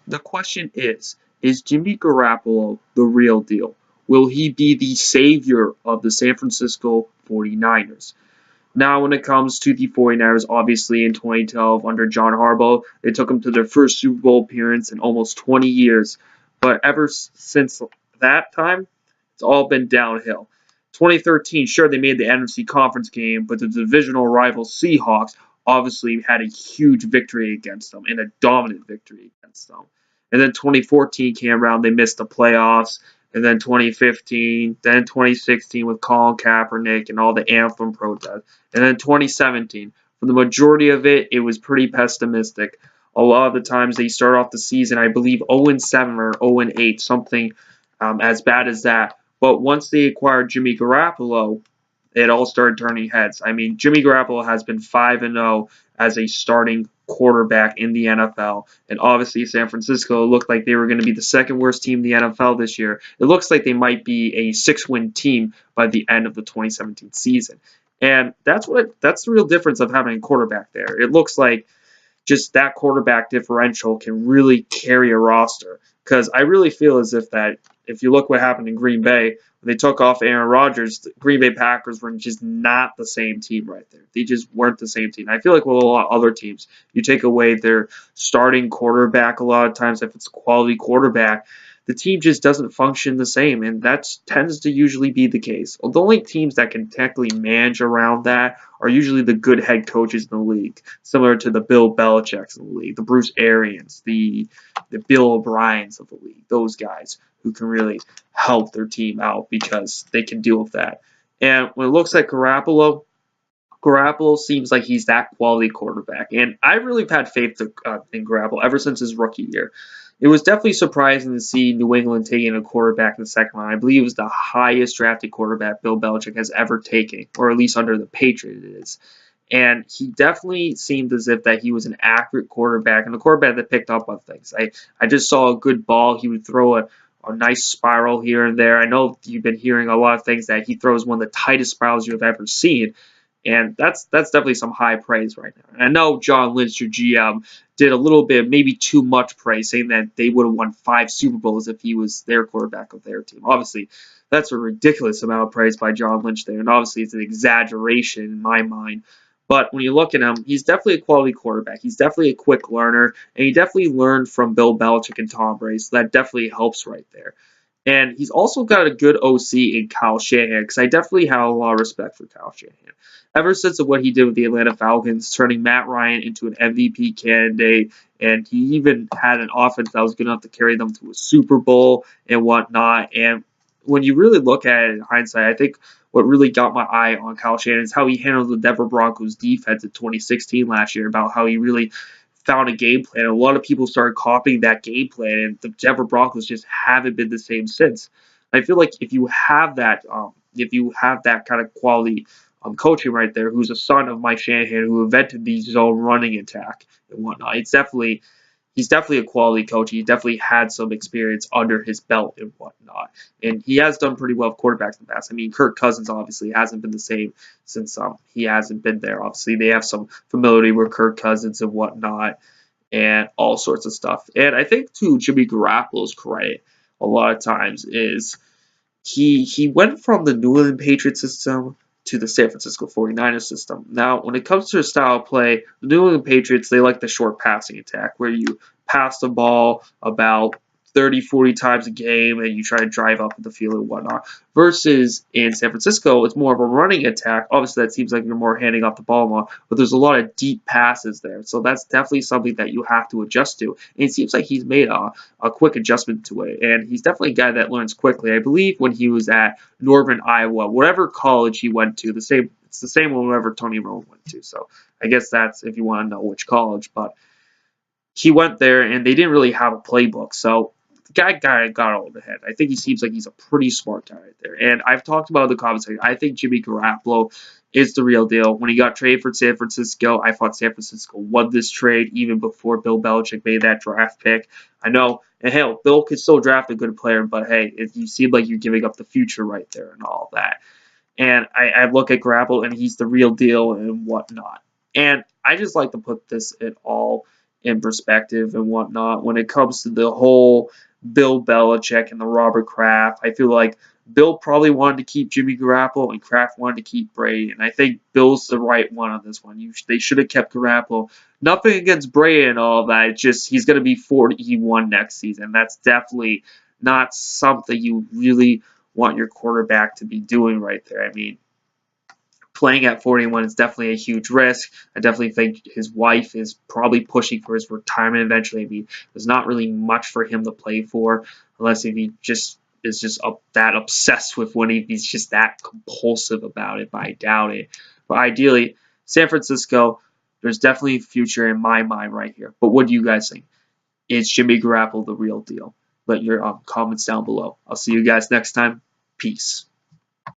The question is Jimmy Garoppolo the real deal? Will he be the savior of the San Francisco 49ers? Now, when it comes to the 49ers, obviously in 2012 under John Harbaugh, they took them to their first Super Bowl appearance in almost 20 years. But ever since that time, it's all been downhill. 2013, sure, they made the NFC Conference game, but the divisional rival Seahawks obviously had a huge victory against them and a dominant victory against them. And then 2014 came around, they missed the playoffs. And then 2015, then 2016 with Colin Kaepernick and all the anthem protests. And then 2017, for the majority of it, it was pretty pessimistic. A lot of the times they start off the season, I believe, 0-7 or 0-8, something as bad as that. But once they acquired Jimmy Garoppolo, it all started turning heads. I mean, Jimmy Garoppolo has been 5-0 as a starting quarterback in the NFL. And obviously, San Francisco looked like they were going to be the second worst team in the NFL this year. It looks like they might be a 6-win team by the end of the 2017 season. And that's the real difference of having a quarterback there. It looks like just that quarterback differential can really carry a roster. Because I really feel as if you look what happened in Green Bay, when they took off Aaron Rodgers, the Green Bay Packers were just not the same team right there. They just weren't the same team. I feel like with a lot of other teams, you take away their starting quarterback a lot of times, if it's a quality quarterback, the team just doesn't function the same, and that tends to usually be the case. The only teams that can technically manage around that are usually the good head coaches in the league, similar to the Bill Belichick's in the league, the Bruce Arians, the Bill O'Briens of the league, those guys who can really help their team out because they can deal with that. And when it looks like Garoppolo seems like he's that quality quarterback, and I really have had faith in Garoppolo ever since his rookie year. It was definitely surprising to see New England taking a quarterback in the second round. I believe it was the highest drafted quarterback Bill Belichick has ever taken, or at least under the Patriots it is. And he definitely seemed as if that he was an accurate quarterback and a quarterback that picked up on things. I just saw a good ball. He would throw a nice spiral here and there. I know you've been hearing a lot of things that he throws one of the tightest spirals you've ever seen. And that's definitely some high praise right now. And I know John Lynch, your GM, did a little bit, maybe too much praise, saying that they would have won 5 Super Bowls if he was their quarterback of their team. Obviously, that's a ridiculous amount of praise by John Lynch there, and obviously it's an exaggeration in my mind. But when you look at him, he's definitely a quality quarterback. He's definitely a quick learner, and he definitely learned from Bill Belichick and Tom Brady, so that definitely helps right there. And he's also got a good OC in Kyle Shanahan, because I definitely have a lot of respect for Kyle Shanahan. Ever since what he did with the Atlanta Falcons, turning Matt Ryan into an MVP candidate, and he even had an offense that was good enough to carry them to a Super Bowl and whatnot. And when you really look at it in hindsight, I think what really got my eye on Kyle Shanahan is how he handled the Denver Broncos defense in 2016 last year, about how he really found a game plan. And a lot of people started copying that game plan, and the Denver Broncos just haven't been the same since. I feel like if you have that kind of quality coaching right there, who's a son of Mike Shanahan, who invented the zone running attack and whatnot, he's definitely a quality coach. He definitely had some experience under his belt and whatnot. And he has done pretty well with quarterbacks in the past. I mean, Kirk Cousins obviously hasn't been the same since he hasn't been there. Obviously, they have some familiarity with Kirk Cousins and whatnot and all sorts of stuff. And I think, too, Jimmy Garoppolo's credit a lot of times is he went from the New England Patriots system to the San Francisco 49ers system. Now, when it comes to style of play, the New England Patriots, they like the short passing attack, where you pass the ball about 30, 40 times a game and you try to drive up the field and whatnot. Versus in San Francisco, it's more of a running attack. Obviously, that seems like you're more handing off the ball more, but there's a lot of deep passes there. So that's definitely something that you have to adjust to. And it seems like he's made a quick adjustment to it. And he's definitely a guy that learns quickly. I believe when he was at Northern Iowa, whatever college he went to, it's the same one wherever Tony Romo went to. So I guess that's if you want to know which college. But he went there, and they didn't really have a playbook. So the guy got all the head. I think he seems like he's a pretty smart guy right there. And I've talked about it in the comments. I think Jimmy Garoppolo is the real deal. When he got traded for San Francisco, I thought San Francisco won this trade even before Bill Belichick made that draft pick. I know, and hell, Bill could still draft a good player, but hey, you seem like you're giving up the future right there and all that. And I look at Garoppolo, and he's the real deal and whatnot. And I just like to put this in all in perspective and whatnot. When it comes to the whole Bill Belichick and the Robert Kraft, I feel like Bill probably wanted to keep Jimmy Garoppolo and Kraft wanted to keep Brady. And I think Bill's the right one on this one. They should have kept Garoppolo. Nothing against Brady and all of that. It's just he's going to be 41 next season. That's definitely not something you really want your quarterback to be doing right there. I mean, playing at 41 is definitely a huge risk. I definitely think his wife is probably pushing for his retirement eventually. I mean, there's not really much for him to play for unless if he just is just that obsessed with winning. He's just that compulsive about it, but I doubt it. But ideally, San Francisco, there's definitely a future in my mind right here. But what do you guys think? Is Jimmy Garoppolo the real deal? Let your comments down below. I'll see you guys next time. Peace.